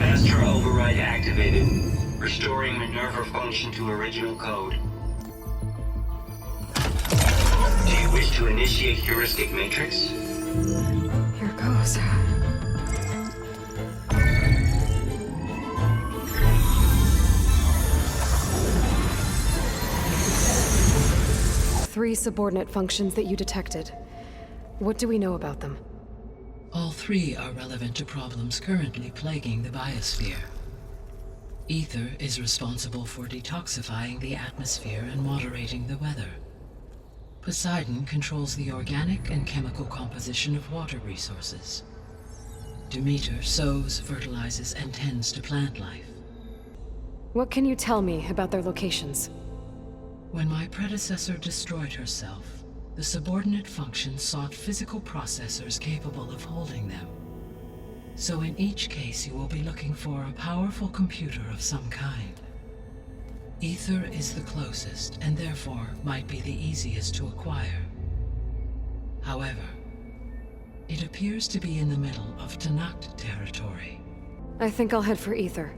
Master override activated. Restoring Minerva function to original code. Do you wish to initiate heuristic matrix? Here goes. Three subordinate functions that you detected. What do we know about them? All three are relevant to problems currently plaguing the biosphere. Aether is responsible for detoxifying the atmosphere and moderating the weather. Poseidon controls the organic and chemical composition of water resources. Demeter sows, fertilizes, and tends to plant life. What can you tell me about their locations? When my predecessor destroyed herself, the subordinate functions sought physical processors capable of holding them. So in each case you will be looking for a powerful computer of some kind. Aether is the closest, and therefore might be the easiest to acquire. However, it appears to be in the middle of Tenakth territory. I think I'll head for Aether.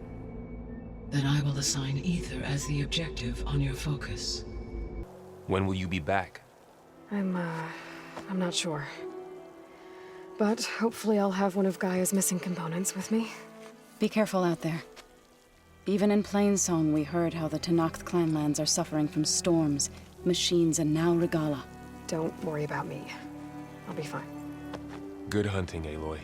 Then I will assign Aether as the objective on your focus. When will you be back? I'm not sure. But hopefully I'll have one of Gaia's missing components with me. Be careful out there. Even in Plainsong, we heard how the Tenakth clanlands are suffering from storms, machines, and now Regala. Don't worry about me. I'll be fine. Good hunting, Aloy.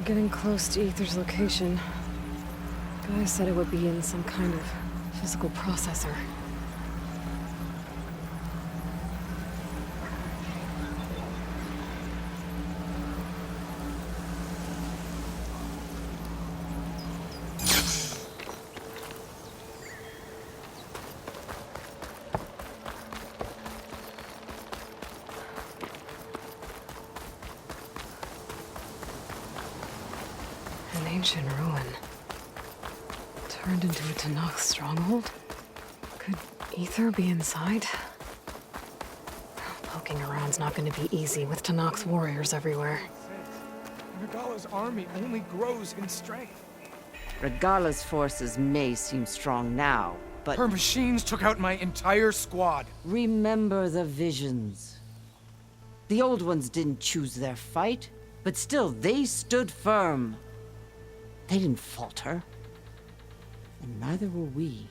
Getting close to Aether's location. Gaia said it would be in some kind of physical processor. An ancient ruin. Turned into a Tenakth stronghold? Could Aether be inside? Poking around's not going to be easy with Tenakth's warriors everywhere. Regala's army only grows in strength. Regala's forces may seem strong now, but... Her machines took out my entire squad. Remember the visions. The old ones didn't choose their fight, but still they stood firm. They didn't falter. And neither will we.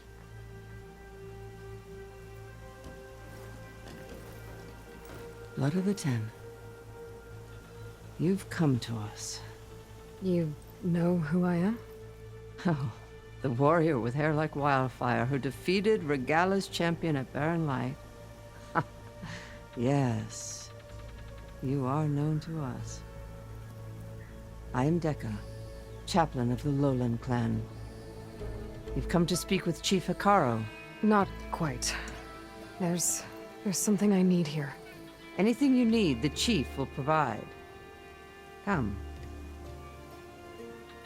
Blood of the Ten. You've come to us. You know who I am? Oh, the warrior with hair like wildfire who defeated Regala's champion at Barren Light. Yes, you are known to us. I am Dekka, Chaplain of the Lowland clan. You've come to speak with Chief Hekarro. Not quite. There's something I need here. Anything you need, the Chief will provide. Come.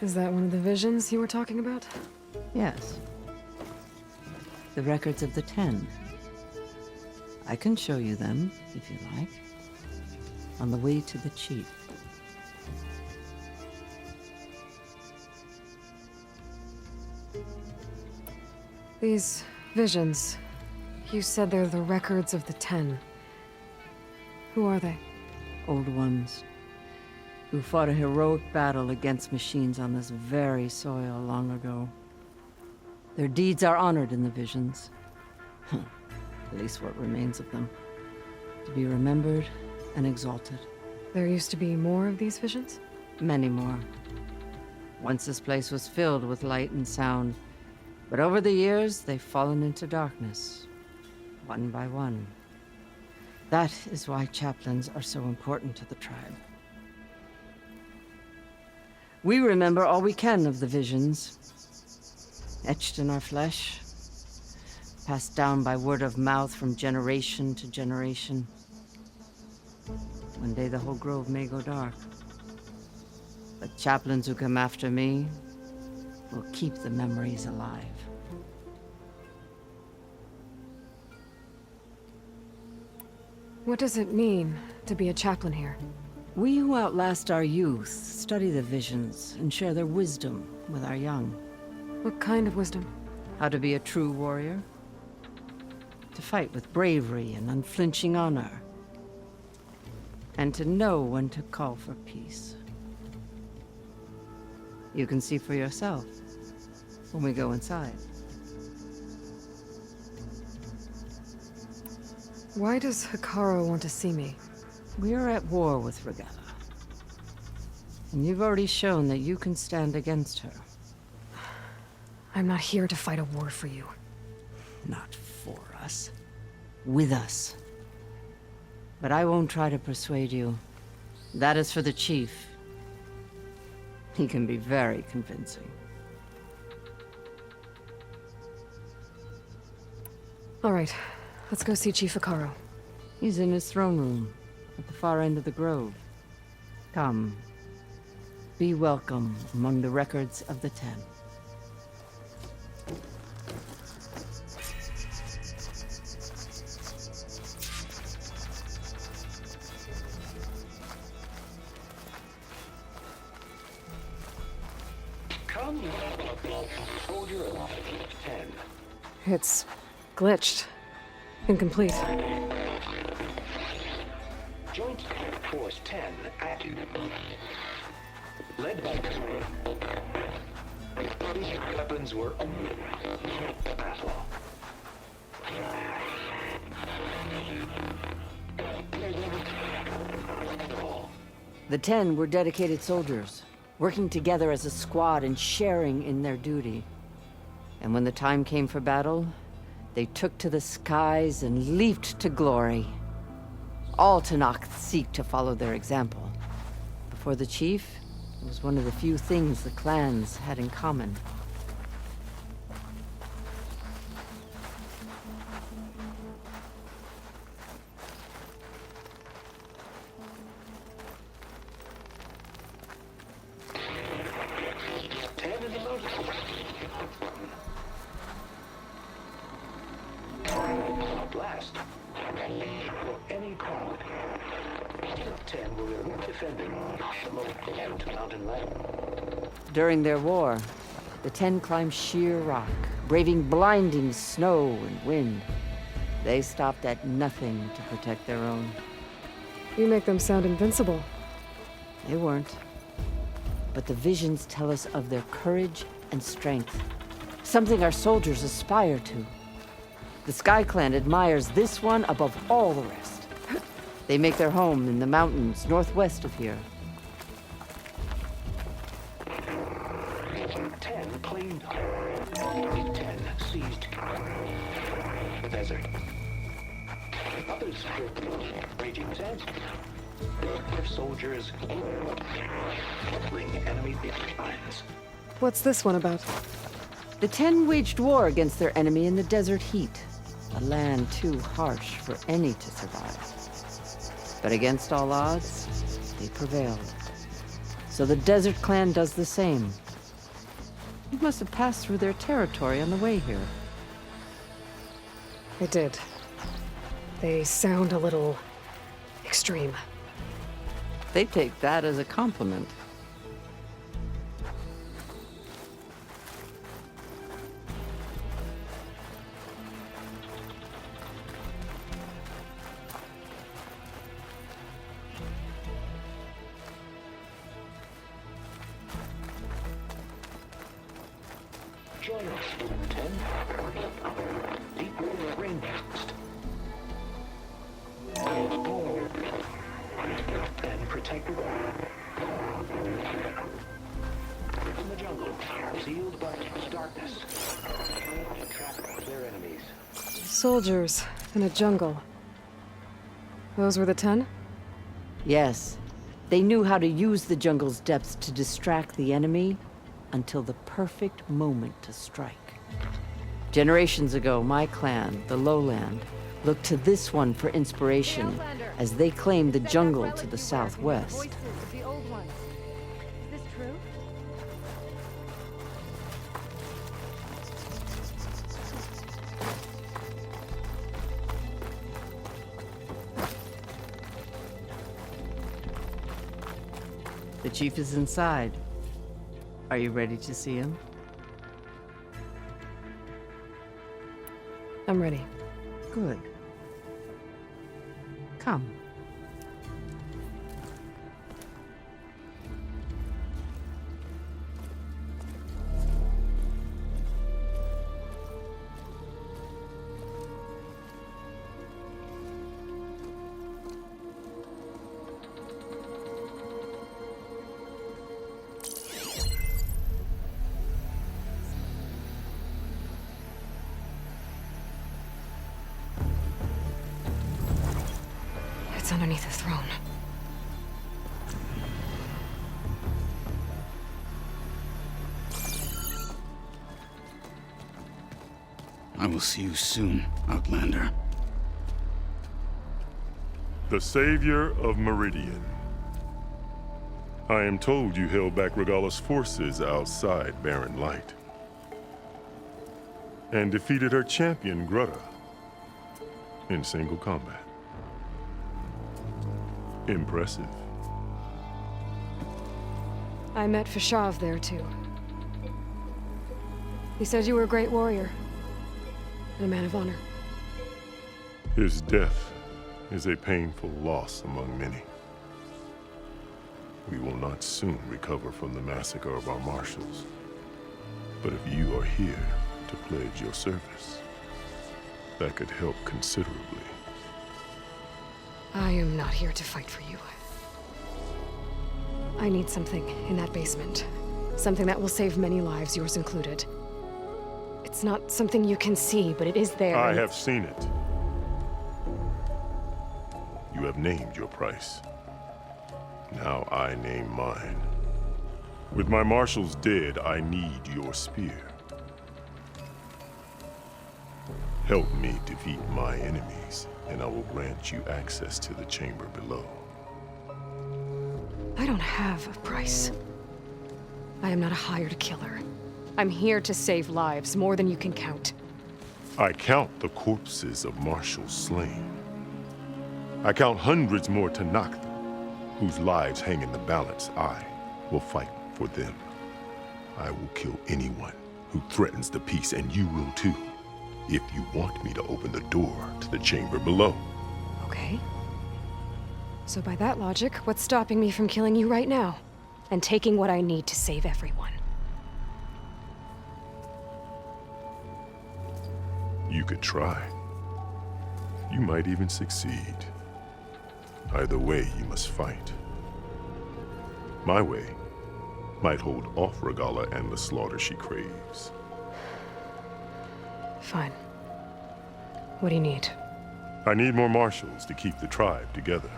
Is that one of the visions you were talking about? Yes. The records of the Ten. I can show you them, if you like. On the way to the Chief. These visions, you said they're the records of the Ten. Who are they? Old ones. Who fought a heroic battle against machines on this very soil long ago. Their deeds are honored in the visions. At least what remains of them. To be remembered and exalted. There used to be more of these visions? Many more. Once this place was filled with light and sound, but over the years they've fallen into darkness, one by one. That is why chaplains are so important to the tribe. We remember all we can of the visions, etched in our flesh. passed down by word of mouth from generation to generation. One day the whole grove may go dark. But chaplains who come after me will keep the memories alive. What does it mean to be a chaplain here? We who outlast our youth study the visions and share their wisdom with our young. What kind of wisdom? How to be a true warrior. To fight with bravery and unflinching honor. And to know when to call for peace. You can see for yourself when we go inside. Why does Hekarro want to see me? We are at war with Regatta. And you've already shown that you can stand against her. I'm not here to fight a war for you. Not for us. With us. But I won't try to persuade you. That is for the Chief. He can be very convincing. All right, let's go see Chief Hekarro. He's in his throne room, at the far end of the grove. Come. Be welcome among the records of the Ten. Come, soldier of 10. It's glitched. Incomplete. Joint Force 10 active. Led by these weapons were battle. The Ten were dedicated soldiers, working together as a squad and sharing in their duty. And when the time came for battle, they took to the skies and leaped to glory. All Tenakth seek to follow their example. Before the Chief, it was one of the few things the clans had in common. Blast. For any crowd. 10 were defending the most mountain land. During their war, the Ten climbed sheer rock, braving blinding snow and wind. They stopped at nothing to protect their own. You make them sound invincible. They weren't. But the visions tell us of their courage and strength, something our soldiers aspire to. The Sky Clan admires this one above all the rest. They make their home in the mountains northwest of here. 10 claimed. 10 seized the desert. Others raging sands. Their soldiers bring enemy lines. What's this one about? The Ten waged war against their enemy in the desert heat, a land too harsh for any to survive. But against all odds, they prevailed. So the Desert Clan does the same. You must have passed through their territory on the way here. I did. They sound a little extreme. They take that as a compliment. Join us, 10. Deep rainforest. And protect the world. In the jungle, sealed by darkness. To trap their enemies. Soldiers in a jungle. Those were the 10? Yes. They knew how to use the jungle's depths to distract the enemy until the perfect moment to strike. Generations ago, my clan, the Lowland, looked to this one for inspiration as they claimed the jungle to the southwest. The old ones. Is this true? The chief is inside. Are you ready to see him? I'm ready. Good. Come. It's underneath the throne. I will see you soon, Outlander. The savior of Meridian. I am told you held back Regalla's forces outside Barren Light. And defeated her champion, Grutta, in single combat. Impressive. I met Fashav there, too. He said you were a great warrior. And a man of honor. His death is a painful loss among many. We will not soon recover from the massacre of our Marshals. But if you are here to pledge your service, that could help considerably. I am not here to fight for you. I need something in that basement. Something that will save many lives, yours included. It's not something you can see, but it is there. I have seen it. You have named your price. Now I name mine. With my Marshals dead, I need your spear. Help me defeat my enemies, and I will grant you access to the chamber below. I don't have a price. I am not a hired killer. I'm here to save lives, more than you can count. I count the corpses of Marshals slain. I count hundreds more Tenakth, whose lives hang in the balance. I will fight for them. I will kill anyone who threatens the peace, and you will too, if you want me to open the door to the chamber below. Okay. So by that logic, what's stopping me from killing you right now? And taking what I need to save everyone? You could try. You might even succeed. Either way, you must fight. My way might hold off Regalla and the slaughter she craves. Fine. What do you need? I need more Marshals to keep the tribe together.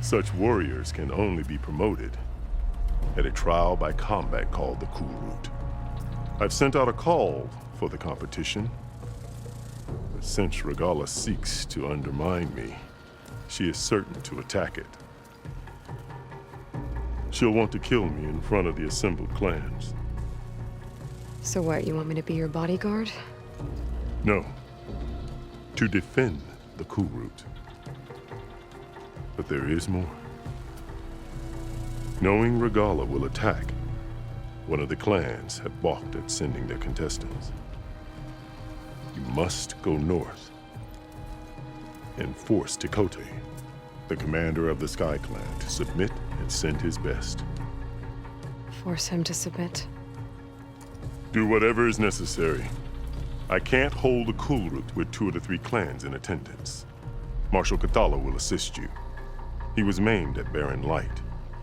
Such warriors can only be promoted at a trial by combat called the Kulrut. I've sent out a call for the competition, but since Regalla seeks to undermine me, she is certain to attack it. She'll want to kill me in front of the assembled clans. So what, you want me to be your bodyguard? No, to defend the Kulrut. But there is more. Knowing Regalla will attack, one of the clans have balked at sending their contestants. You must go north and force Tekotteh, the commander of the Sky Clan, to submit and send his best. Force him to submit? Do whatever is necessary. I can't hold the Kulrut with 2 of the 3 clans in attendance. Marshal Kotallo will assist you. He was maimed at Barren Light,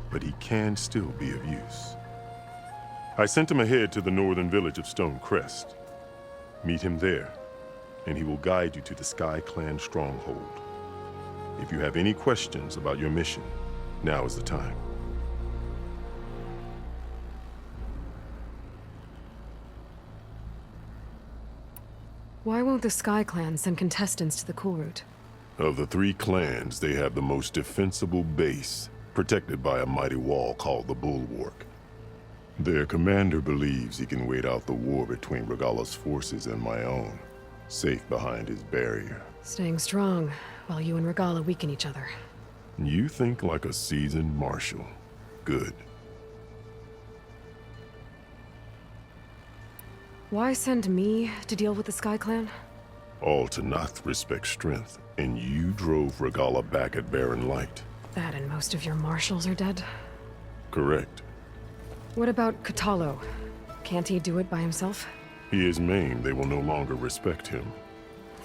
but he can still be of use. I sent him ahead to the northern village of Stone Crest. Meet him there, and he will guide you to the Sky Clan stronghold. If you have any questions about your mission, now is the time. Why won't the Sky Clan send contestants to the Kulrut? Of the 3 clans, they have the most defensible base, protected by a mighty wall called the Bulwark. Their commander believes he can wait out the war between Regalla's forces and my own, safe behind his barrier. Staying strong, while you and Regalla weaken each other. You think like a seasoned marshal. Good. Why send me to deal with the Sky Clan? All Tenakth respect strength, and you drove Regalla back at Barren Light. That and most of your marshals are dead? Correct. What about Kotallo? Can't he do it by himself? He is maimed. They will no longer respect him.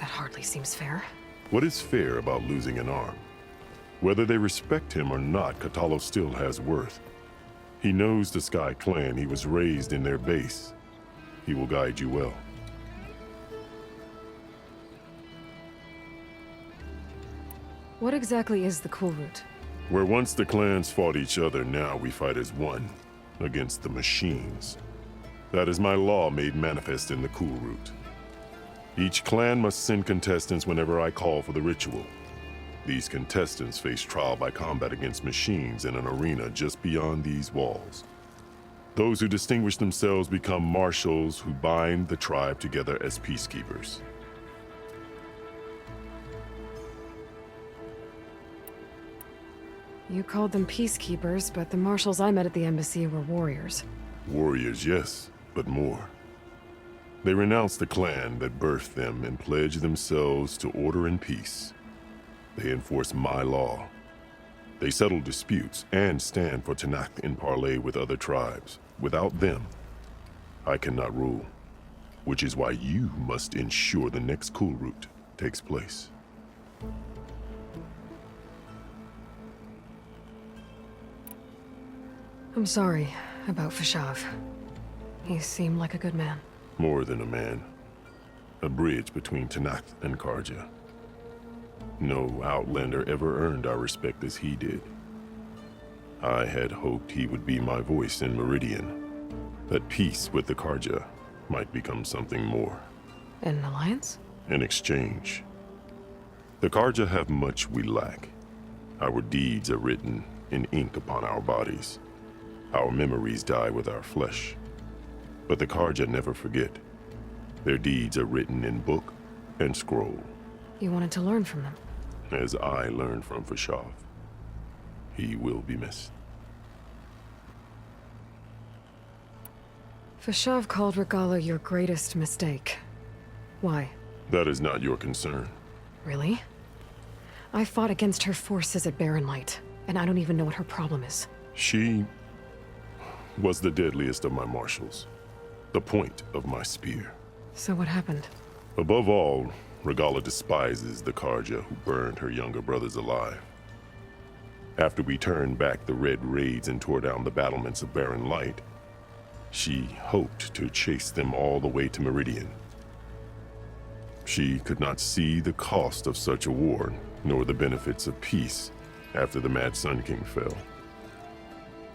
That hardly seems fair. What is fair about losing an arm? Whether they respect him or not, Kotallo still has worth. He knows the Sky Clan. He was raised in their base. He will guide you well. What exactly is the Kulrut? Where once the clans fought each other, now we fight as one, against the machines. That is my law made manifest in the Kulrut. Each clan must send contestants whenever I call for the ritual. These contestants face trial by combat against machines in an arena just beyond these walls. Those who distinguish themselves become marshals who bind the tribe together as peacekeepers. You called them peacekeepers, but the marshals I met at the embassy were warriors. Warriors, yes, but more. They renounce the clan that birthed them and pledge themselves to order and peace. They enforce my law. They settle disputes and stand for Tenakth in parley with other tribes. Without them, I cannot rule. Which is why you must ensure the next Kulrut takes place. I'm sorry about Fashav. He seemed like a good man. More than a man. A bridge between Tenakth and Karja. No Outlander ever earned our respect as he did. I had hoped he would be my voice in Meridian. That peace with the Karja might become something more. An alliance? An exchange. The Karja have much we lack. Our deeds are written in ink upon our bodies. Our memories die with our flesh. But the Karja never forget. Their deeds are written in book and scroll. You wanted to learn from them? As I learned from Fashav. He will be missed. Fashav called Regalla your greatest mistake. Why? That is not your concern. Really? I fought against her forces at Barren Light, and I don't even know what her problem is. She was the deadliest of my marshals. The point of my spear. So what happened? Above all, Regalla despises the Karja who burned her younger brothers alive. After we turned back the Red Raids and tore down the battlements of Barren Light, she hoped to chase them all the way to Meridian. She could not see the cost of such a war, nor the benefits of peace after the Mad Sun King fell.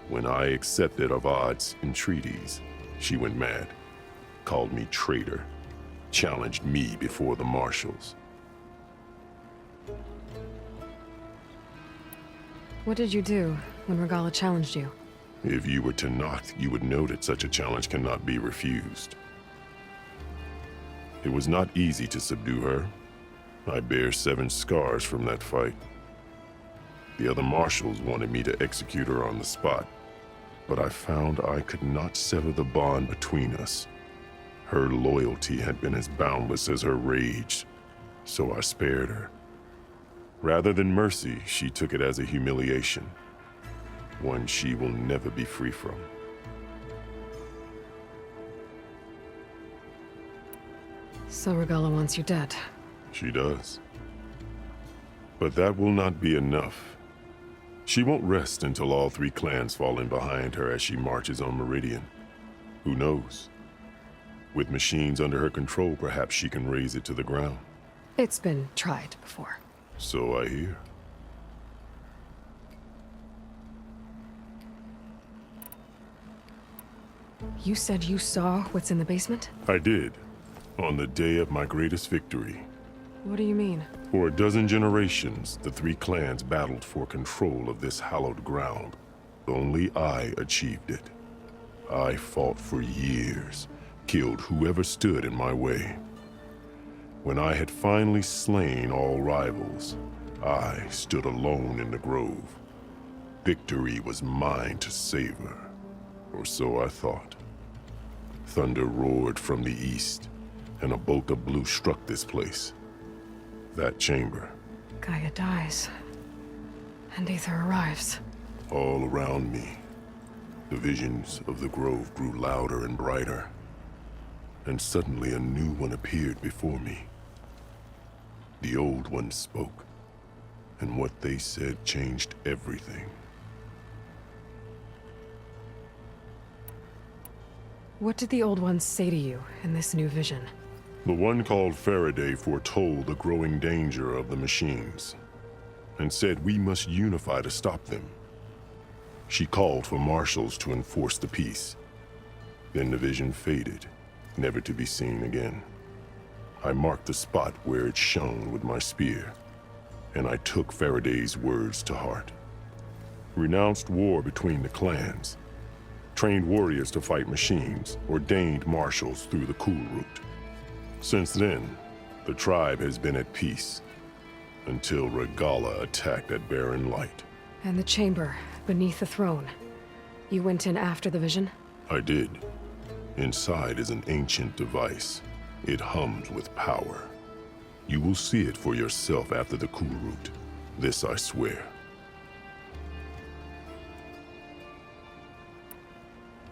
When I accepted Avad's entreaties, she went mad, called me traitor, challenged me before the Marshals. What did you do when Regalla challenged you? If you were Tenakth, you would know that such a challenge cannot be refused. It was not easy to subdue her. I bear 7 scars from that fight. The other Marshals wanted me to execute her on the spot, but I found I could not sever the bond between us. Her loyalty had been as boundless as her rage, so I spared her. Rather than mercy, she took it as a humiliation, one she will never be free from. So Regalla wants you dead. She does. But that will not be enough. She won't rest until all 3 clans fall in behind her as she marches on Meridian. Who knows? With machines under her control, perhaps she can raise it to the ground. It's been tried before. So I hear. You said you saw what's in the basement? I did. On the day of my greatest victory. What do you mean? For a dozen generations, the three clans battled for control of this hallowed ground. Only I achieved it. I fought for years, killed whoever stood in my way. When I had finally slain all rivals, I stood alone in the grove. Victory was mine to savor, or so I thought. Thunder roared from the east, and a bolt of blue struck this place. That chamber. Gaia dies. And Aether arrives. All around me, the visions of the grove grew louder and brighter. And suddenly a new one appeared before me. The old one spoke, and what they said changed everything. What did the old ones say to you in this new vision? The one called Faraday foretold the growing danger of the machines, and said we must unify to stop them. She called for Marshals to enforce the peace. Then the vision faded, never to be seen again. I marked the spot where it shone with my spear, and I took Faraday's words to heart. Renounced war between the clans, trained warriors to fight machines, ordained marshals through the Kulrut. Since then, the tribe has been at peace, until Regalla attacked at Barren Light. And the chamber, beneath the throne. You went in after the vision? I did. Inside is an ancient device. It hums with power. You will see it for yourself after the Kulrut. This I swear.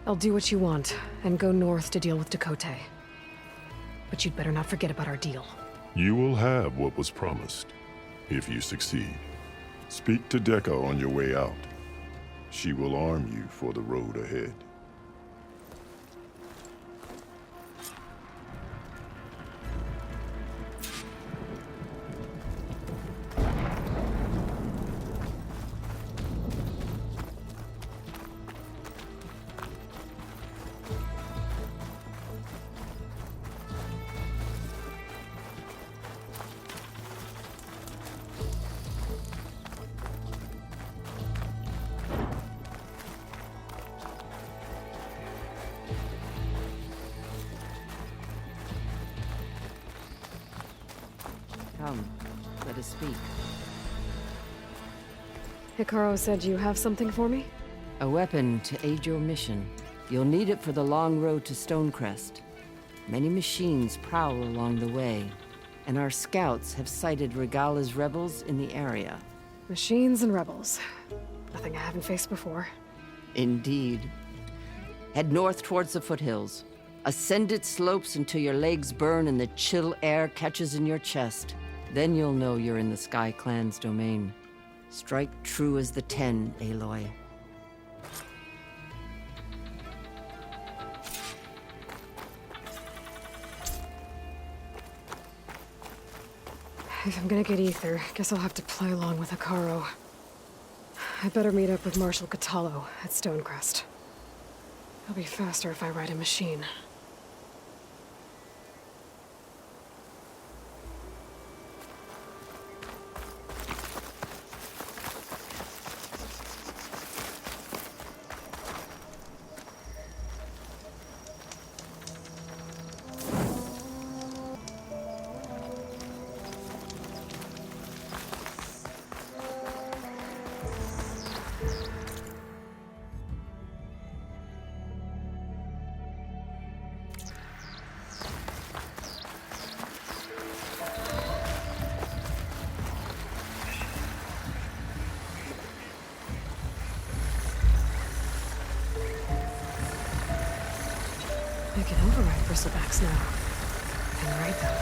I'll do what you want, and go north to deal with Tekotteh. But you'd better not forget about our deal. You will have what was promised, if you succeed. Speak to Dekka on your way out. She will arm you for the road ahead. Come, let us speak. Hekarro said you have something for me? A weapon to aid your mission. You'll need it for the long road to Stone Crest. Many machines prowl along the way, and our scouts have sighted Regalla's rebels in the area. Machines and rebels. Nothing I haven't faced before. Indeed. Head north towards the foothills. Ascend its slopes until your legs burn and the chill air catches in your chest. Then you'll know you're in the Sky Clan's domain. Strike true as the 10, Aloy. If I'm gonna get Aether, guess I'll have to play along with Hekarro. I better meet up with Marshal Kotallo at Stone Crest. It'll be faster if I ride a machine. I can override bristlebacks now. And ride them.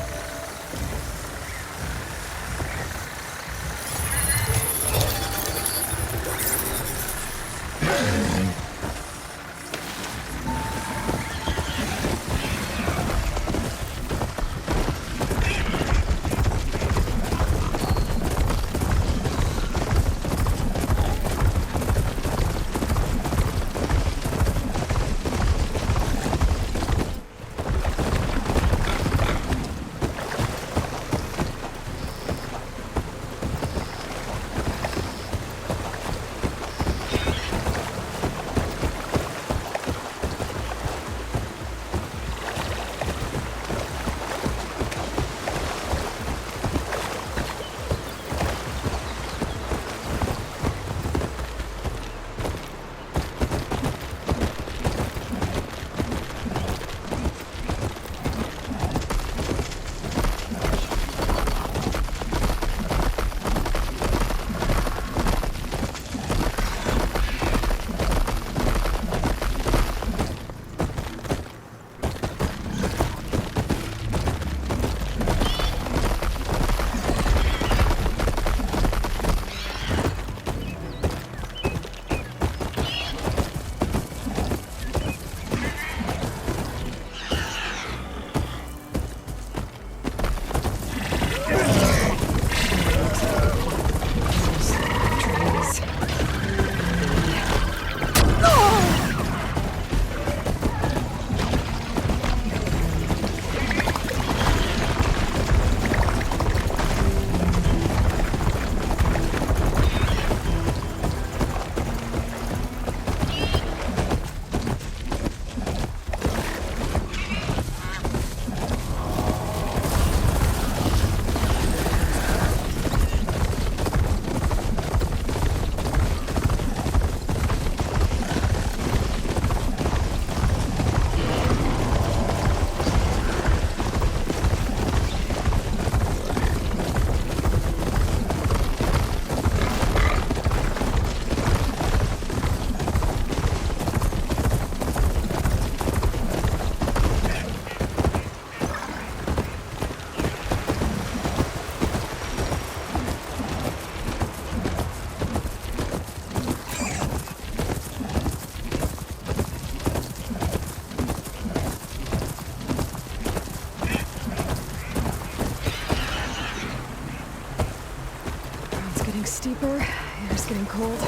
getting steeper, air's getting cold.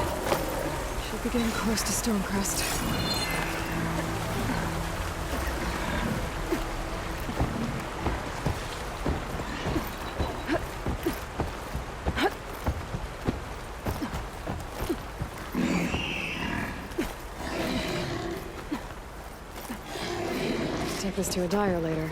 Should be getting close to Stone Crest. Take this to a dyer later.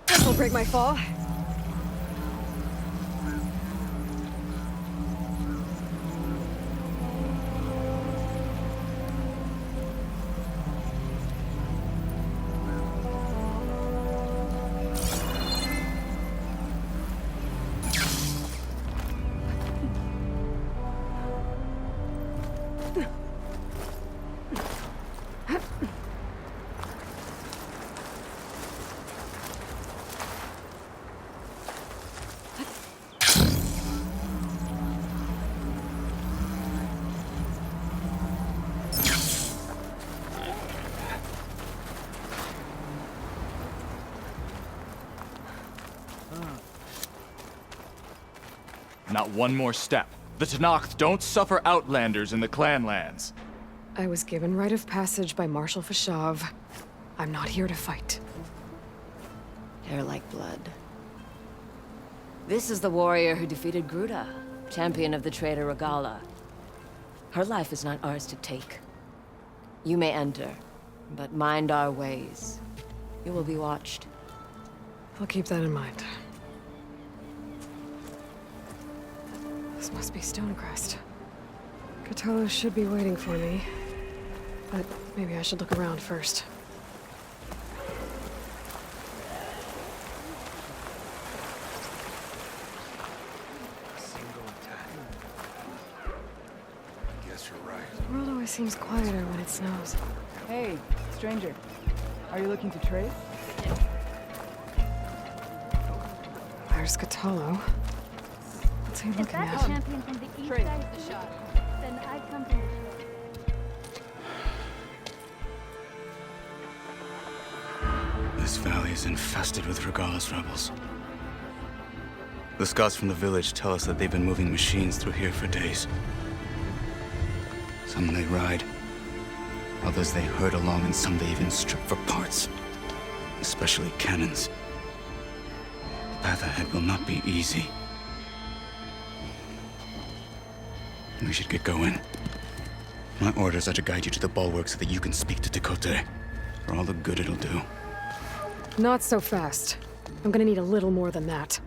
This'll break my fall. Not one more step. The Tenakth don't suffer outlanders in the clanlands. I was given rite of passage by Marshal Fashav. I'm not here to fight. Hair like blood. This is the warrior who defeated Gruta, champion of the traitor Regala. Her life is not ours to take. You may enter, but mind our ways. You will be watched. I'll keep that in mind. This must be Stone Crest. Kotallo should be waiting for me, but maybe I should look around first. Single attack. Guess you're right. The world always seems quieter when it snows. Hey, stranger. Are you looking to trade? There's Kotallo. What's he looking that at? the champion from the east Trade. side of the shot? Then I come from the This valley is infested with Regala's rebels. The scouts from the village tell us that they've been moving machines through here for days. Some they ride, others they herd along, and some they even strip for parts. Especially cannons. The path ahead will not be easy. We should get going. My orders are to guide you to the bulwark so that you can speak to Tekotteh. For all the good it'll do. Not so fast. I'm gonna need a little more than that.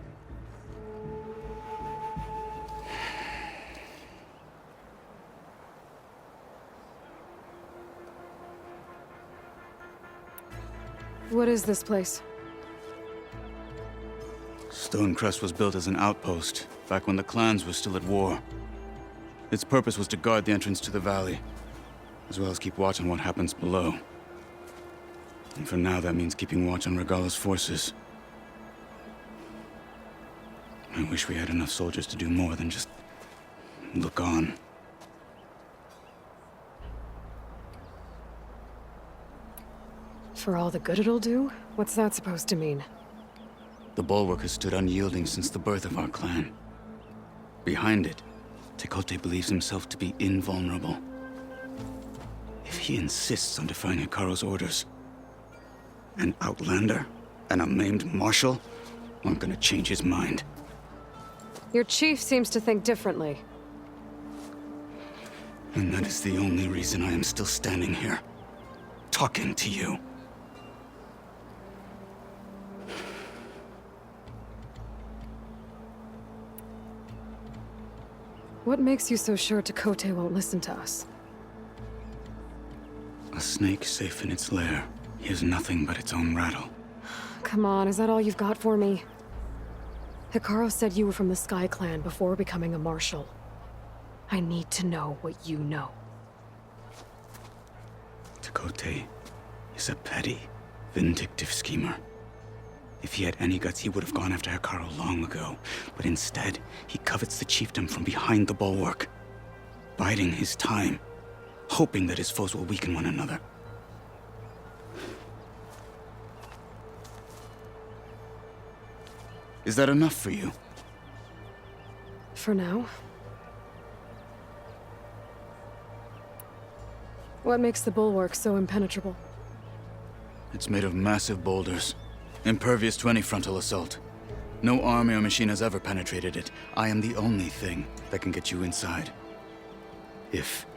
What is this place? Stone Crest was built as an outpost, back when the clans were still at war. Its purpose was to guard the entrance to the valley, as well as keep watch on what happens below. And for now, that means keeping watch on Regala's forces. I wish we had enough soldiers to do more than just look on. For all the good it'll do? What's that supposed to mean? The bulwark has stood unyielding since the birth of our clan. Behind it, Tekotteh believes himself to be invulnerable. If he insists on defying Hekarro's orders, an outlander and a maimed marshal aren't gonna change his mind. Your chief seems to think differently. And that is the only reason I am still standing here, talking to you. What makes you so sure Tekotteh won't listen to us? A snake safe in its lair hears nothing but its own rattle. Come on, is that all you've got for me? Hekarro said you were from the Sky Clan before becoming a Marshal. I need to know what you know. Tekotteh is a petty, vindictive schemer. If he had any guts, he would have gone after Hekarro long ago. But instead, he covets the chiefdom from behind the bulwark, biding his time, hoping that his foes will weaken one another. Is that enough for you? For now. What makes the bulwark so impenetrable? It's made of massive boulders, impervious to any frontal assault. No army or machine has ever penetrated it. I am the only thing that can get you inside. If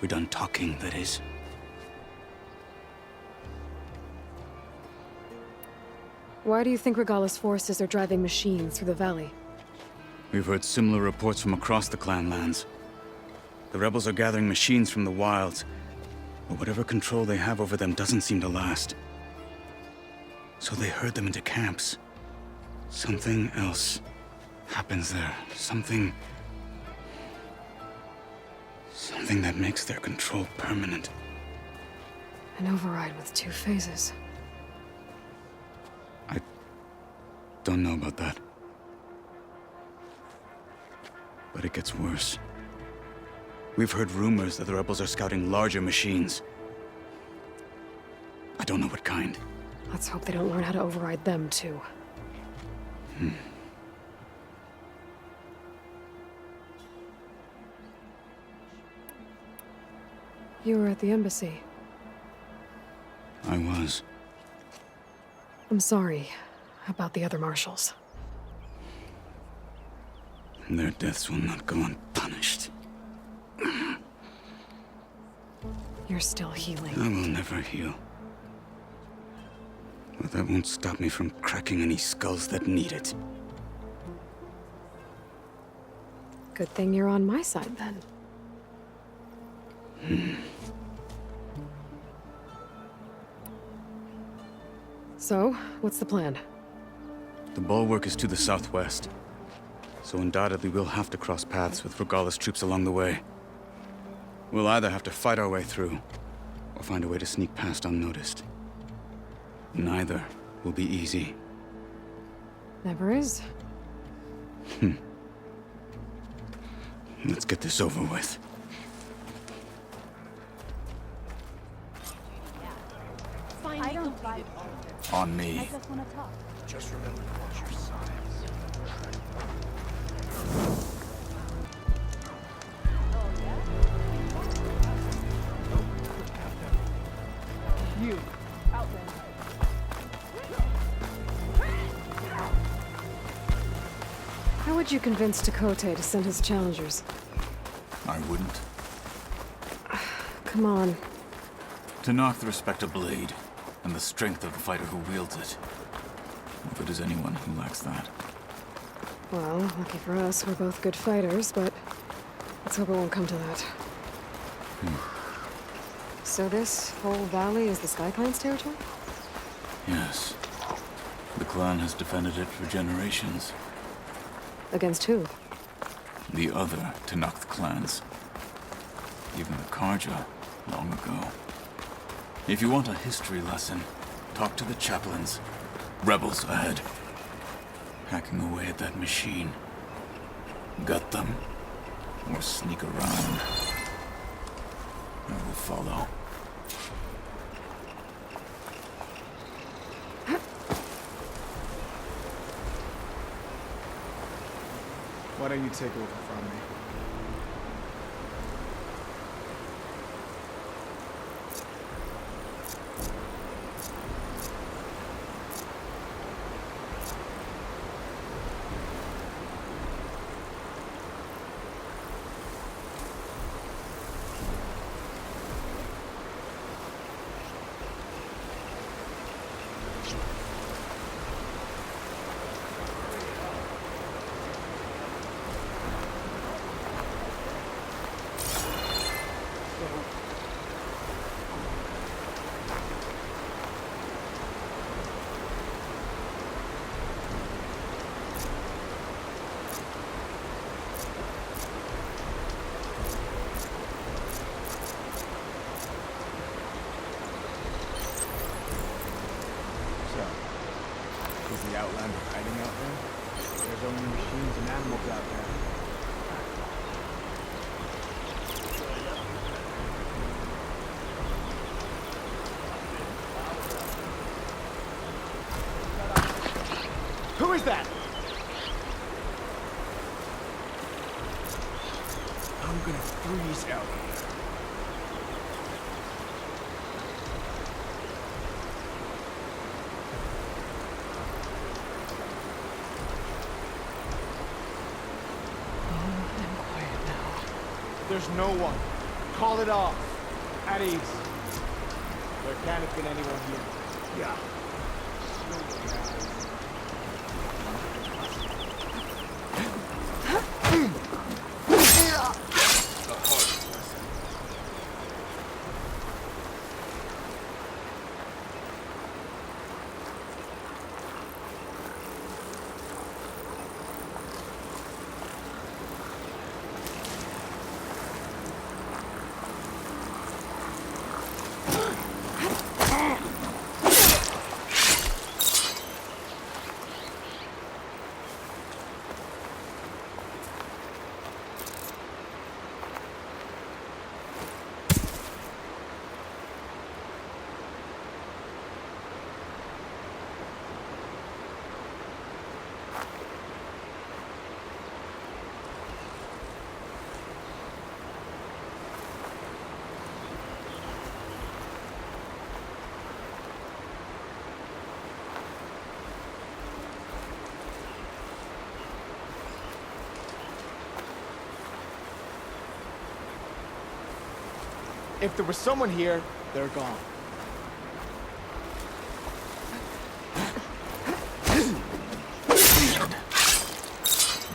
we're done talking, that is. Why do you think Regalla's forces are driving machines through the valley? We've heard similar reports from across the clan lands. The rebels are gathering machines from the wilds, but whatever control they have over them doesn't seem to last. So they herd them into camps. Something else happens there. Something that makes their control permanent. An override with 2 phases. I don't know about that. But it gets worse. We've heard rumors that the rebels are scouting larger machines. I don't know what kind. Let's hope they don't learn how to override them, too. You were at the embassy. I was. I'm sorry about the other Marshals. Their deaths will not go unpunished. You're still healing. I will never heal. But that won't stop me from cracking any skulls that need it. Good thing you're on my side, then. So, what's the plan? The bulwark is to the southwest. So undoubtedly we'll have to cross paths with Regalla's troops along the way. We'll either have to fight our way through, or find a way to sneak past unnoticed. Neither will be easy. Never is. Let's get this over with. I don't buy it. On me. I just want to talk. Just remember to watch your signs. You, Outlander. How would you convince Tekotteh to send his challengers? I wouldn't. Come on. Tenakth respect a blade, and the strength of the fighter who wields it. If it is anyone who lacks that. Well, lucky for us, we're both good fighters, but let's hope it won't come to that. So this whole valley is the Sky Clan's territory? Yes. The clan has defended it for generations. Against who? The other Tenakth clans. Even the Karja, long ago. If you want a history lesson, talk to the chaplains. Rebels ahead. Hacking away at that machine. Gut them, or sneak around. I will follow. Why don't you take over from me? Is the Outlander hiding out there? There's only machines and animals out there. Who is that? I'm gonna freeze out here. There's no one. Call it off. At ease. There can't have been anyone here. Yeah. If there was someone here, they're gone.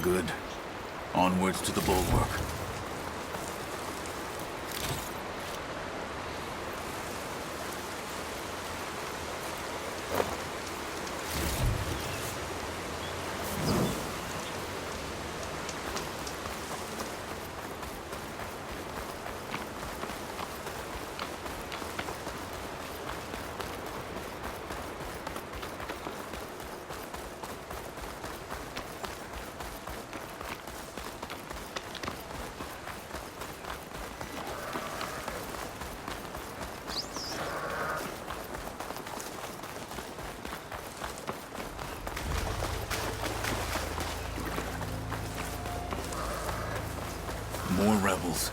Good. Onwards to the bulwark. More rebels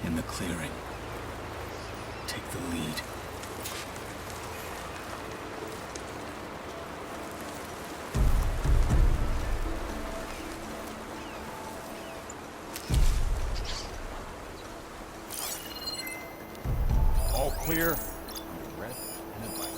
in the clearing. Take the lead. All clear. Red and a white.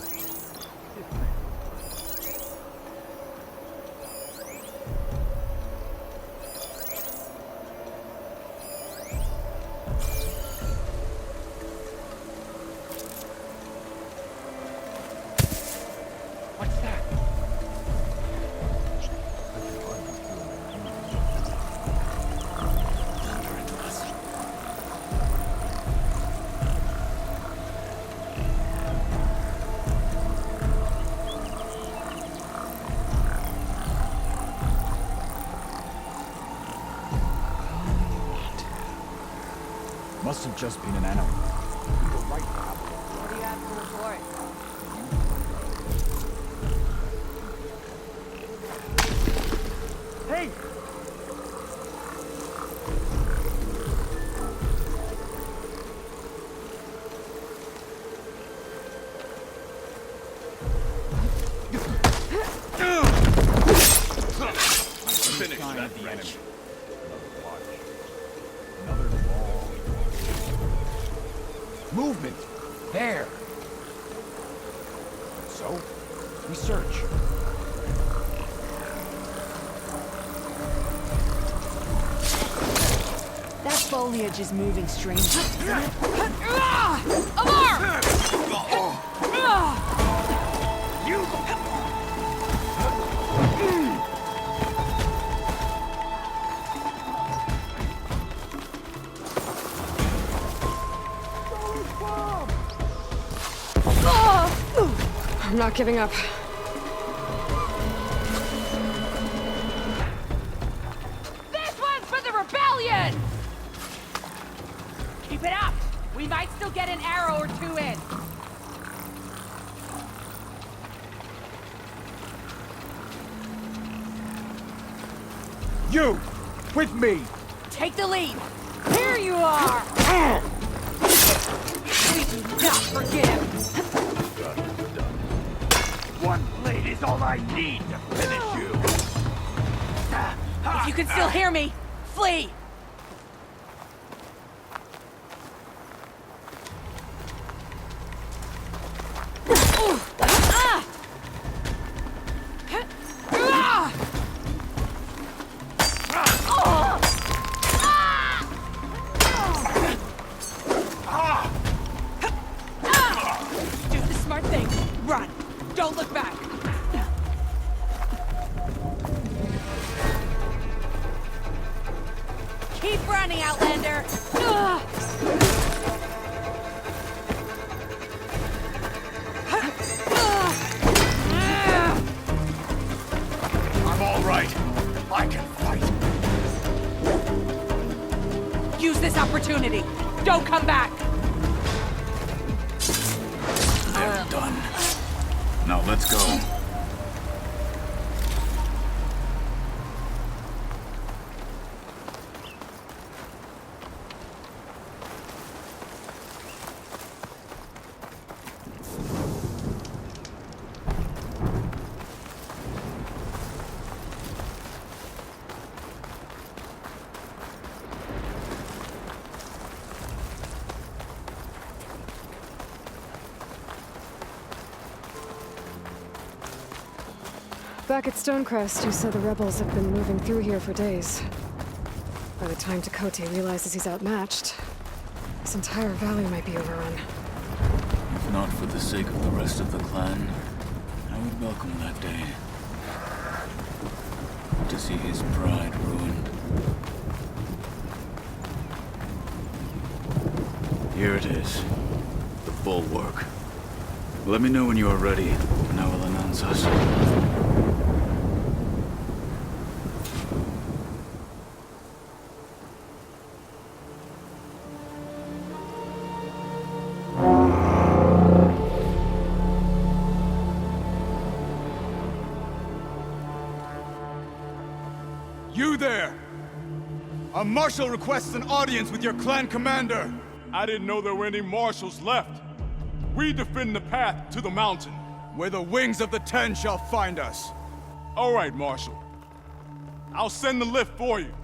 Must have just been an animal. You were right, Bob. What do you have to report? Hey! Finish that the enemy. Movement! There! So, we search. That foliage is moving strangely. Alarm! I'm not giving up. We might still get an arrow or two in. You! With me! Take the lead! Here you are! We do not forgive! One blade is all I need to finish you. If you can still hear me, flee! Do the smart thing. Run. Don't look back. Keep running, Outlander! I'm all right. I can fight. Use this opportunity. Don't come back. They're done. Now let's go. Back at Stone Crest, you said the rebels have been moving through here for days. By the time Tekotteh realizes he's outmatched, this entire valley might be overrun. If not for the sake of the rest of the clan, I would welcome that day. To see his pride ruined. Here it is. The bulwark. Let me know when you are ready, and I will announce us. You there! A marshal requests an audience with your clan commander. I didn't know there were any marshals left. We defend the path to the mountain. Where the wings of the Ten shall find us. All right, Marshal. I'll send the lift for you.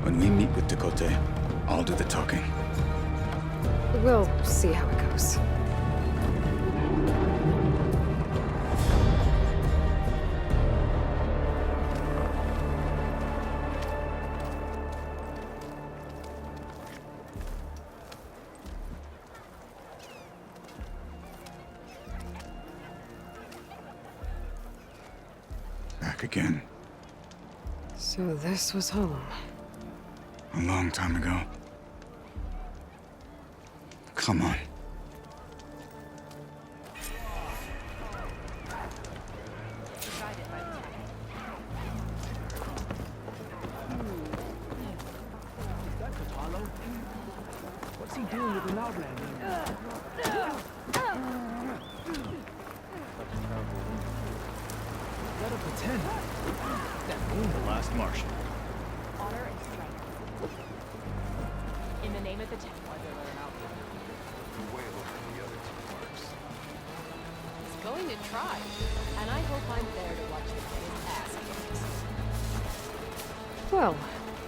When we meet with Tekotteh, I'll do the talking. We'll see how it goes. Back again. So this was home. A long time ago. Come on. Is that Kotallo? What's he doing with an outlander? Is that a pretend? That means The last marshal. Honor and strength. In the name of the Ten. He's going to try, and I hope I'm there to watch the kid's ass kicked. Well,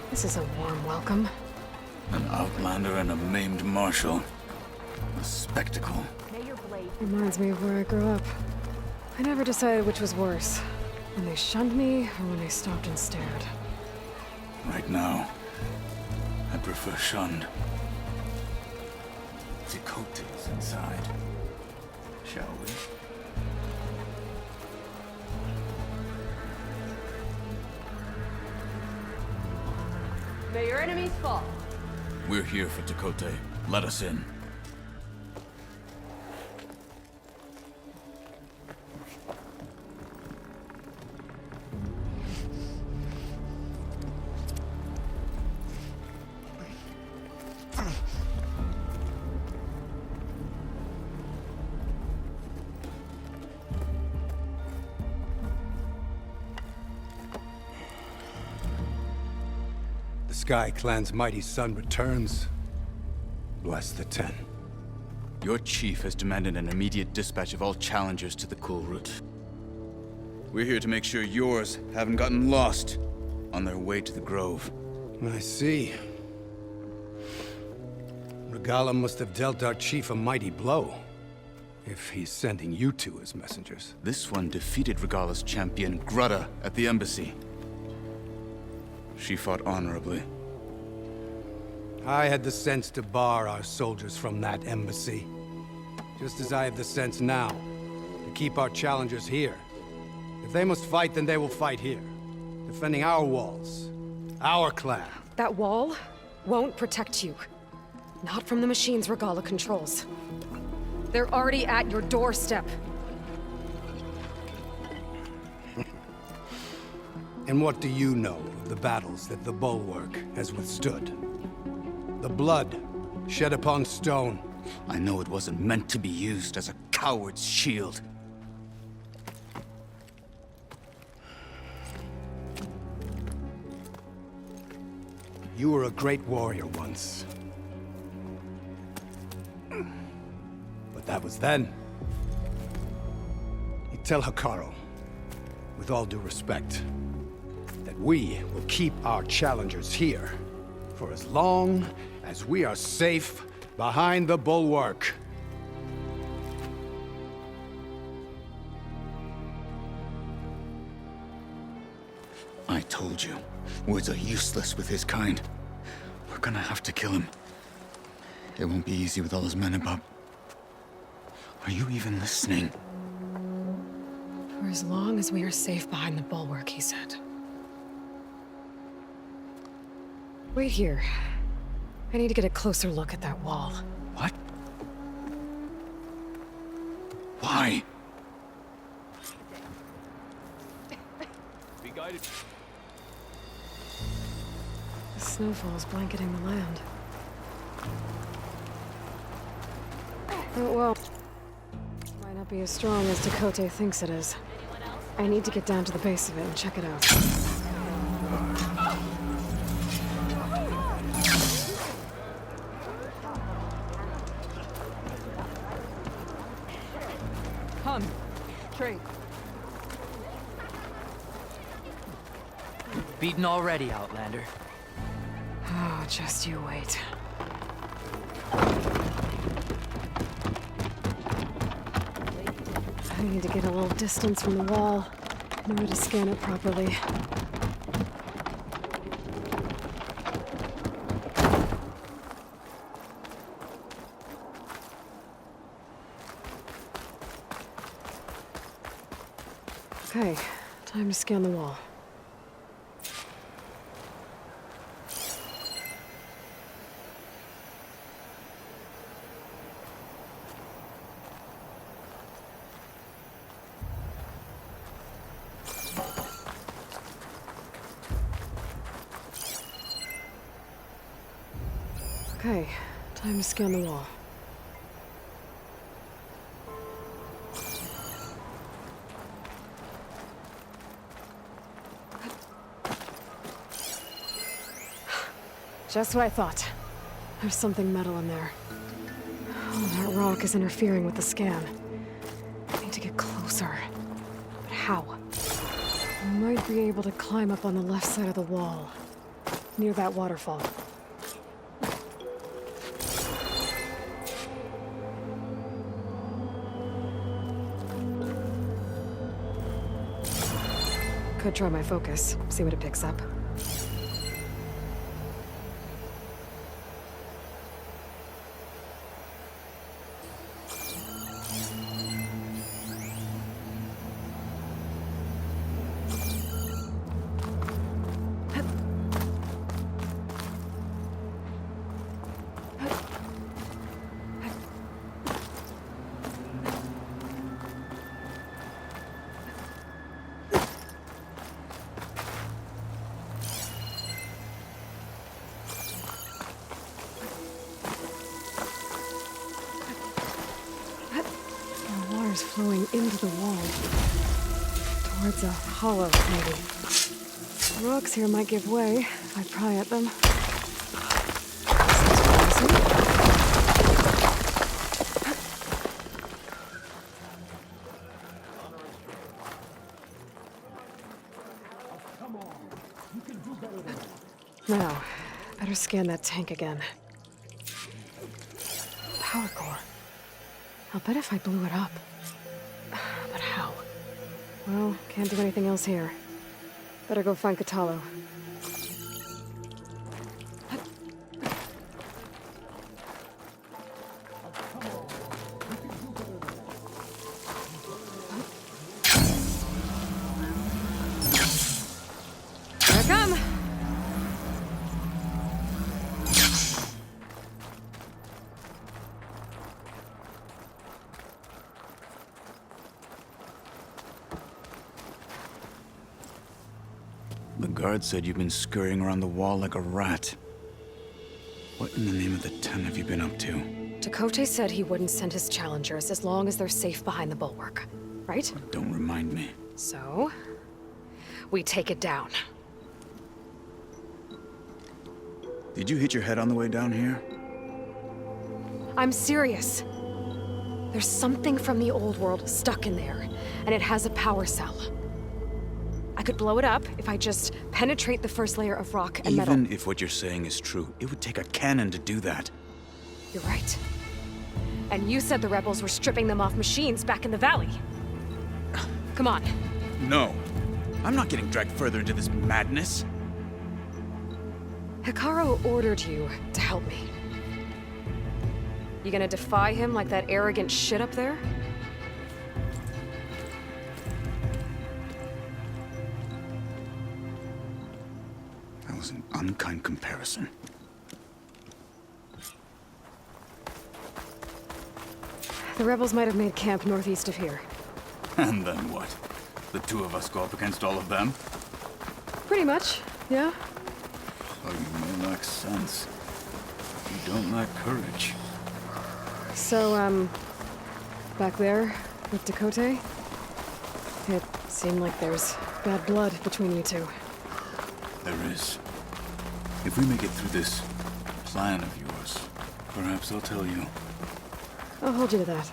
this is a warm welcome. An outlander and a maimed marshal. A spectacle. May your blade. Reminds me of where I grew up. I never decided which was worse. When they shunned me, or when they stopped and stared. Right now, I prefer shunned. Tekotteh is inside. shall we? May your enemies fall. We're here for Tekotteh. Let us in. The Sky Clan's mighty son returns. Bless the Ten. Your chief has demanded an immediate dispatch of all challengers to the Kulrut. We're here to make sure yours haven't gotten lost on their way to the Grove. I see. Regalla must have dealt our chief a mighty blow, if he's sending you two as messengers. This one defeated Regalla's champion, Grutta, at the embassy. She fought honorably. I had the sense to bar our soldiers from that embassy. Just as I have the sense now, to keep our challengers here. If they must fight, then they will fight here. Defending our walls. Our clan. That wall won't protect you. Not from the machines Regalla controls. They're already at your doorstep. And what do you know of the battles that the Bulwark has withstood? The blood shed upon stone. I know it wasn't meant to be used as a coward's shield. You were a great warrior once. But that was then. You tell Hekarro, with all due respect, that we will keep our challengers here for as long as we are safe behind the Bulwark. I told you, words are useless with his kind. We're gonna have to kill him. It won't be easy with all his men about. Are you even listening? For as long as we are safe behind the Bulwark, he said. Wait here. I need to get a closer look at that wall. What? Why? Be guided. The snowfall's blanketing the land. Oh, well. Might not be as strong as Tekotteh thinks it is. I need to get down to the base of it and check it out. Come. Trade. Beaten already, Outlander. Oh, just you wait. I need to get a little distance from the wall in order to scan it properly. Okay, time to scan the wall. Okay, time to scan the wall. Just what I thought. There's something metal in there. Oh, that rock is interfering with the scan. I need to get closer. But how? I might be able to climb up on the left side of the wall, near that waterfall. Could try my focus, see what it picks up. flowing into the wall. Towards a hollow, maybe. The rocks here might give way if I pry at them. Now, better scan that tank again. Power core. I'll bet if I blew it up. But how? Well, can't do anything else here. Better go find Kotallo. Here I come! The guard said you've been scurrying around the wall like a rat. What in the name of the 10 have you been up to? Tekotteh said he wouldn't send his challengers as long as they're safe behind the bulwark, right? Don't remind me. So, we take it down. Did you hit your head on the way down here? I'm serious. There's something from the old world stuck in there, and it has a power cell. I could blow it up if I just penetrate the first layer of rock and metal. Even if what you're saying is true, it would take a cannon to do that. You're right. And you said the rebels were stripping them off machines back in the valley. Come on. No. I'm not getting dragged further into this madness. Hekarro ordered you to help me. You gonna defy him like that arrogant shit up there? That was an unkind comparison. The rebels might have made camp northeast of here. And then what? The two of us go up against all of them? Pretty much, yeah. Oh, you may lack sense. You don't lack courage. So, back there with Tekotteh, it seemed like there's bad blood between you two. There is. If we make it through this plan of yours, perhaps I'll tell you. I'll hold you to that.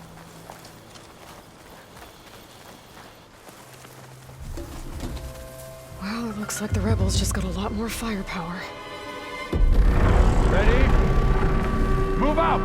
Well, it looks like the rebels just got a lot more firepower. Ready? Move out!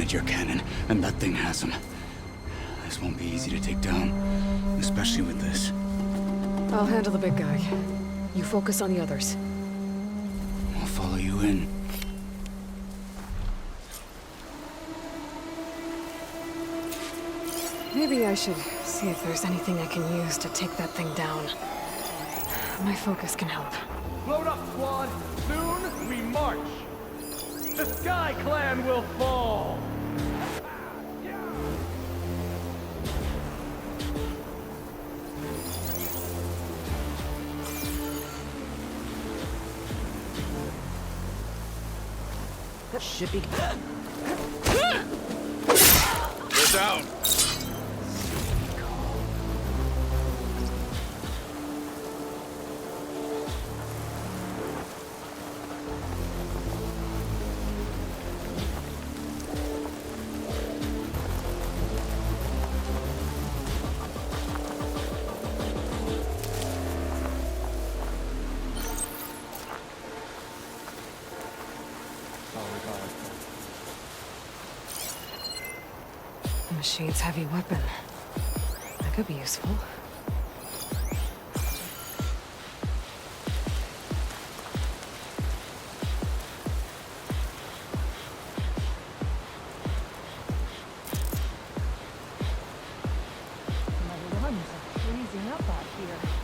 Your cannon, and that thing has him. This won't be easy to take down, especially with this. I'll handle the big guy. You focus on the others. I'll follow you in. Maybe I should see if there's anything I can use to take that thing down. My focus can help. Load up, squad! Soon we march! The Sky Clan will fall! That should be... They're down! The machine's heavy weapon. That could be useful. clean up out here.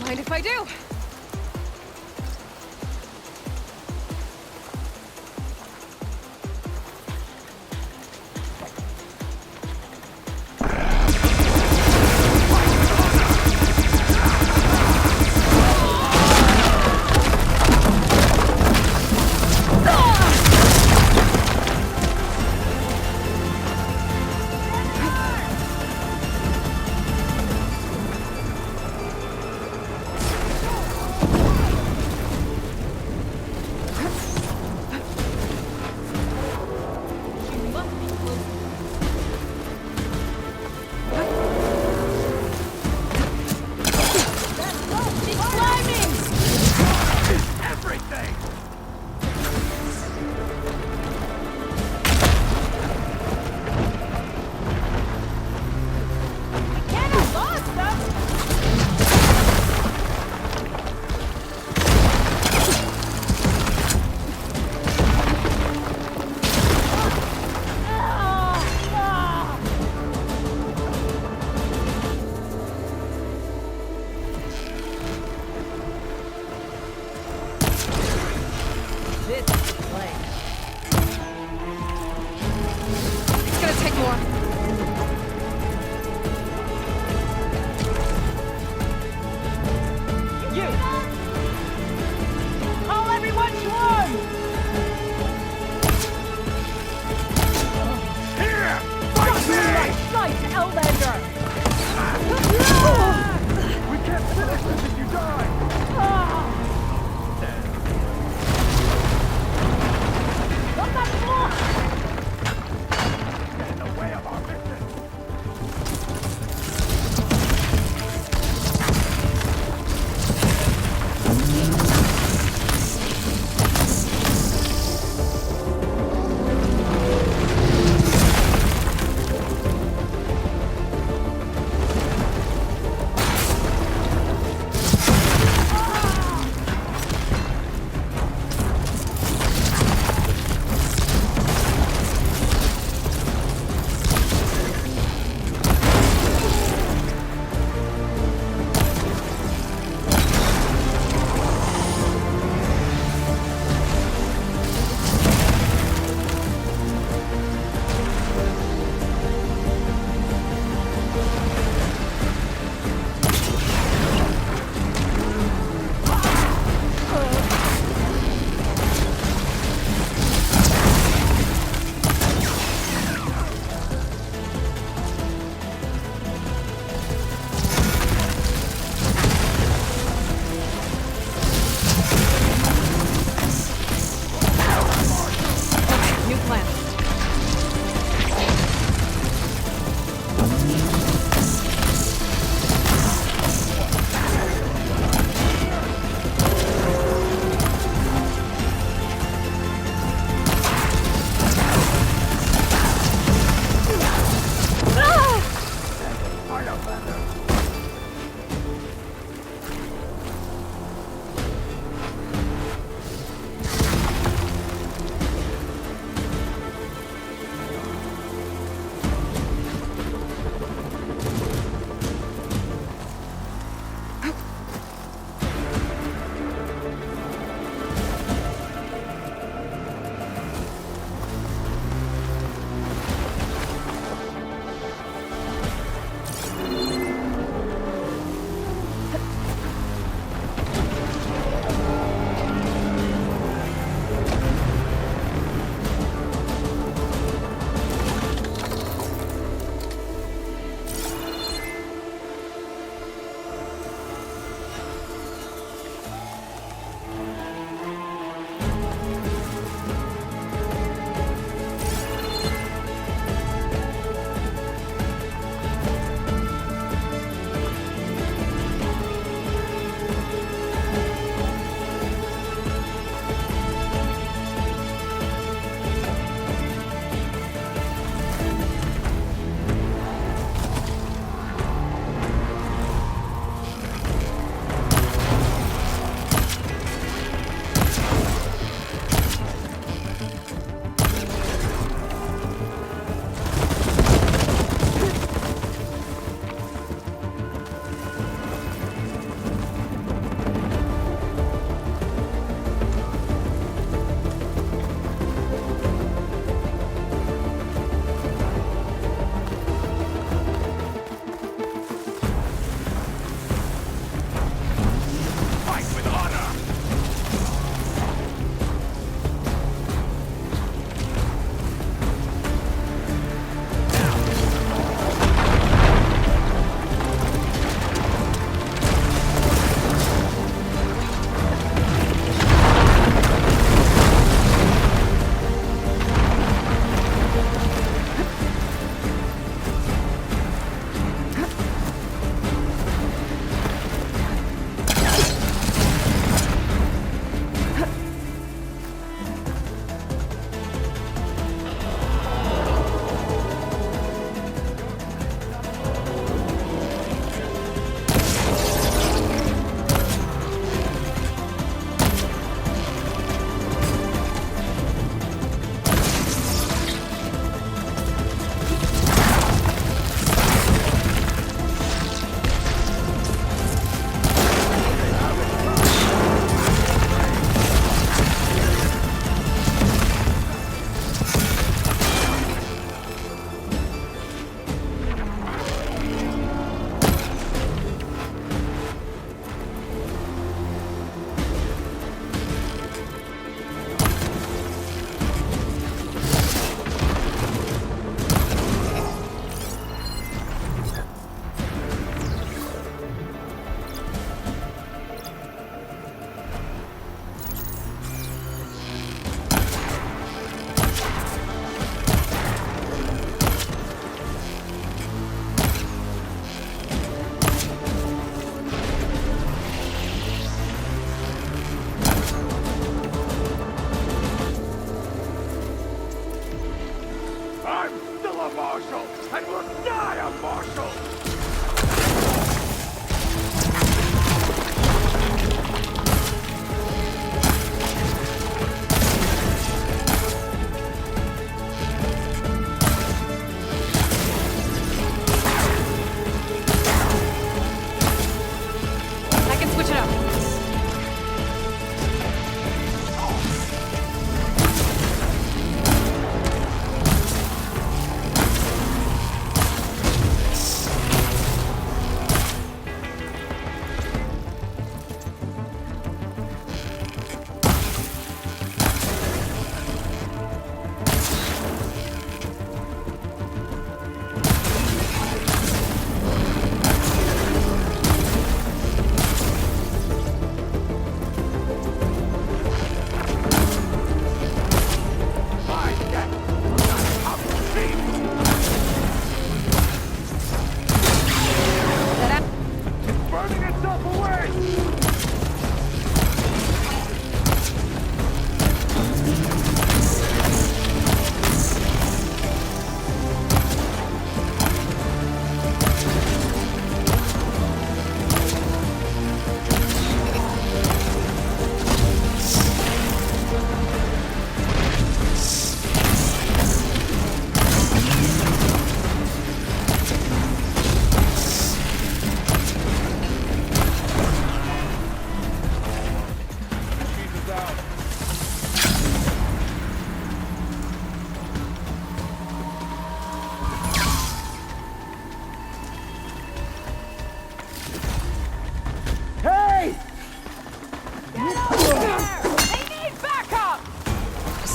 Mind if I do?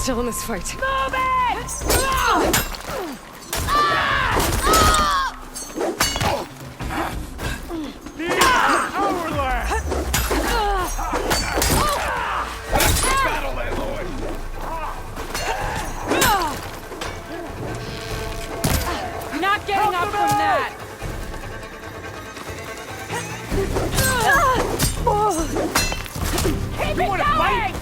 still in this fight. Move it! Battle, Aloy! Not getting up from that! Keep it going! Fight?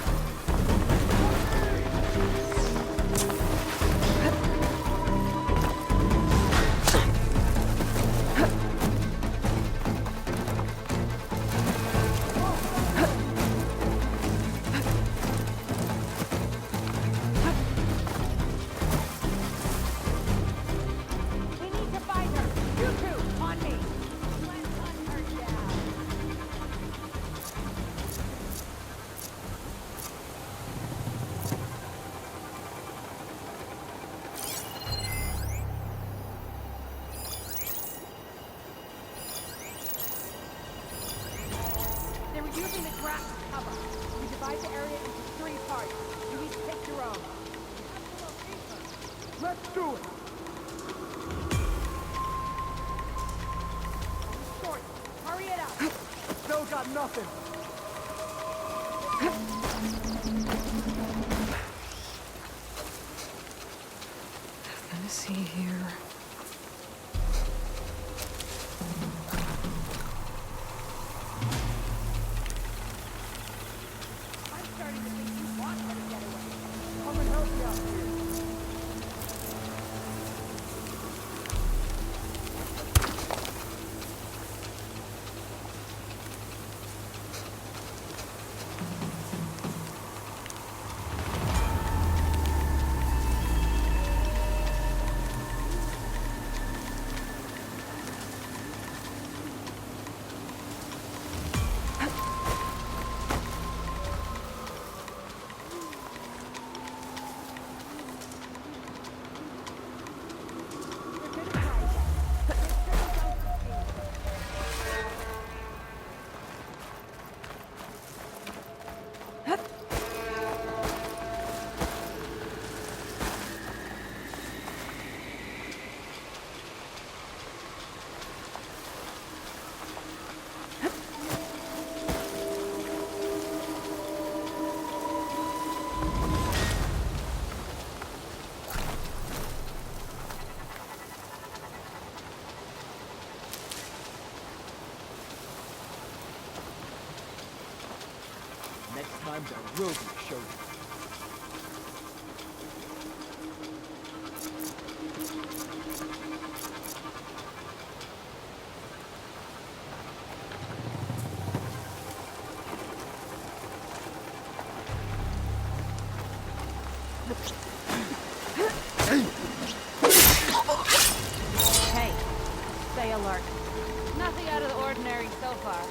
Using the grass as cover. We divide the area into 3 parts. You each pick your own. Let's do it! Short, hurry it up. Still got nothing. Gonna see here. Next time there will be a showdown. Hey, stay alert. Nothing out of the ordinary so far.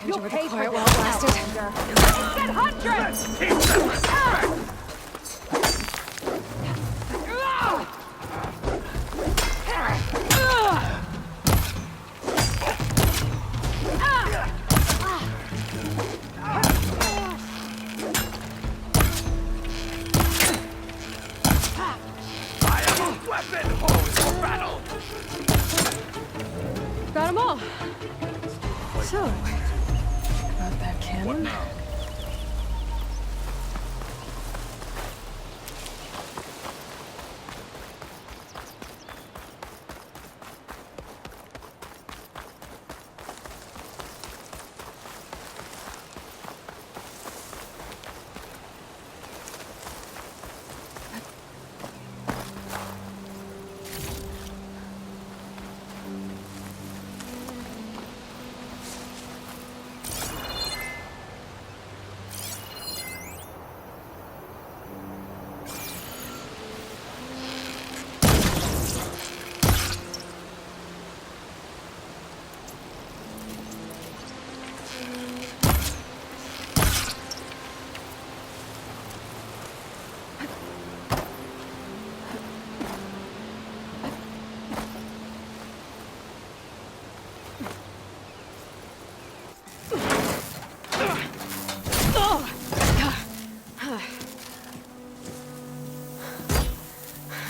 You'll pay for this, blasted. Get hundreds! Got them all. So, about that cannon. What now?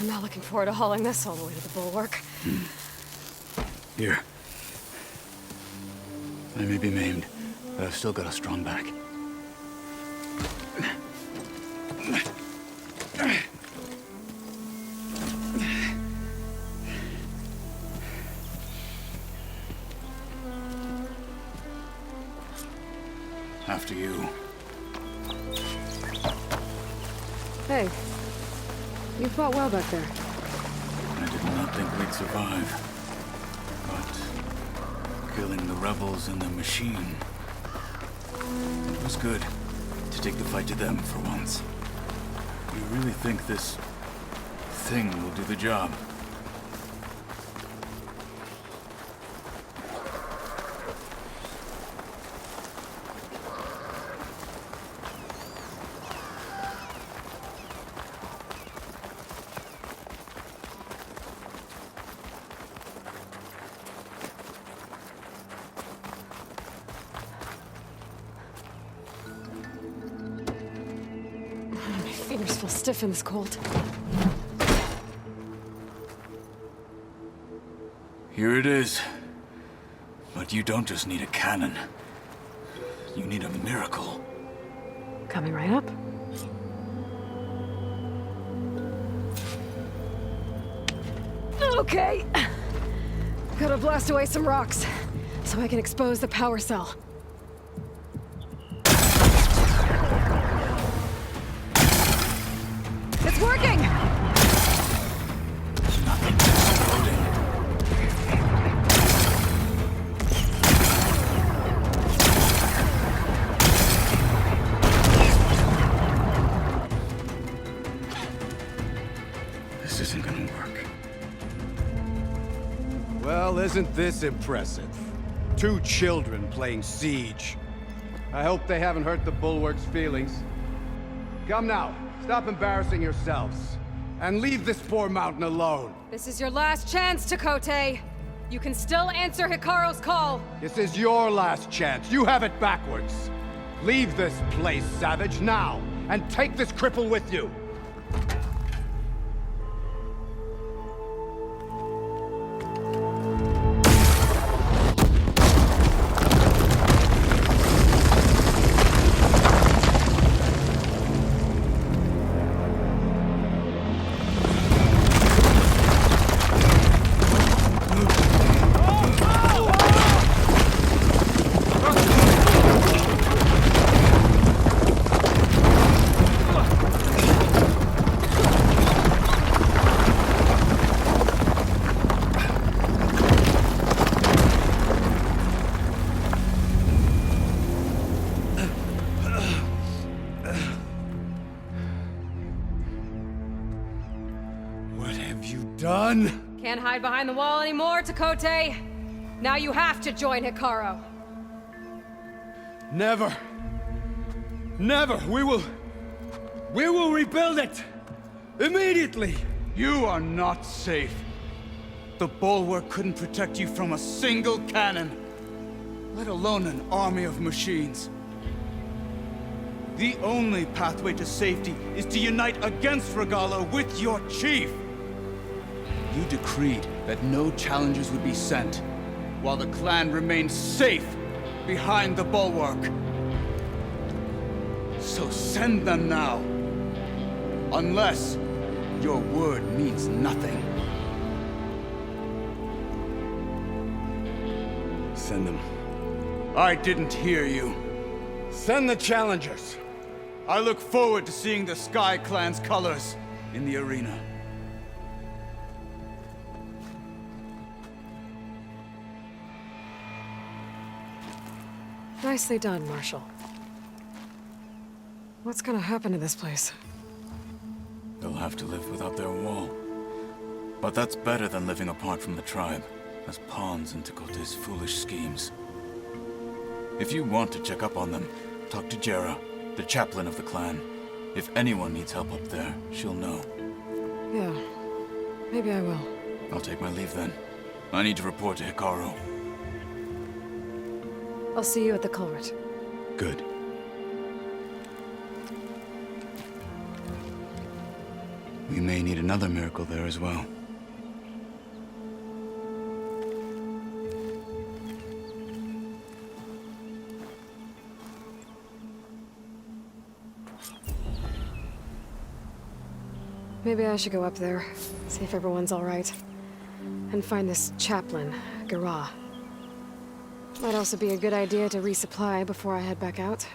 I'm not looking forward to hauling this all the way to the bulwark. Here. I may be maimed, but I've still got a strong back. After you. Hey. You fought well back there. I did not think we'd survive. But killing the rebels and the machine. It was good to take the fight to them for once. You really think this thing will do the job? My fingers feel stiff in this cold. Here it is. But you don't just need a cannon. You need a miracle. Coming right up. Okay. Gotta blast away some rocks, so I can expose the power cell. It's working! This isn't gonna work. Well, isn't this impressive? 2 children playing siege. I hope they haven't hurt the Bulwark's feelings. Come now, stop embarrassing yourselves. And leave this poor mountain alone. This is your last chance, Tekotteh. You can still answer Hekarro's call. This is your last chance. You have it backwards. Leave this place, Savage, now. And take this cripple with you. Done? Can't hide behind the wall anymore, Tekotteh. Now you have to join Hekarro. Never. Never. We will rebuild it. Immediately. You are not safe. The bulwark couldn't protect you from a single cannon, let alone an army of machines. The only pathway to safety is to unite against Regalla with your chief. You decreed that no challengers would be sent, while the clan remained safe behind the bulwark. So send them now. Unless your word means nothing. Send them. I didn't hear you. Send the challengers. I look forward to seeing the Sky Clan's colors in the arena. Nicely done, Marshal. What's gonna happen to this place? They'll have to live without their wall. But that's better than living apart from the tribe, as pawns in Tekotteh's foolish schemes. If you want to check up on them, talk to Jera, the chaplain of the clan. If anyone needs help up there, she'll know. Yeah, maybe I will. I'll take my leave then. I need to report to Hekarro. I'll see you at the Kulrut. Good. We may need another miracle there as well. Maybe I should go up there, see if everyone's all right. And find this Chaplain, Dekka. Might also be a good idea to resupply before I head back out.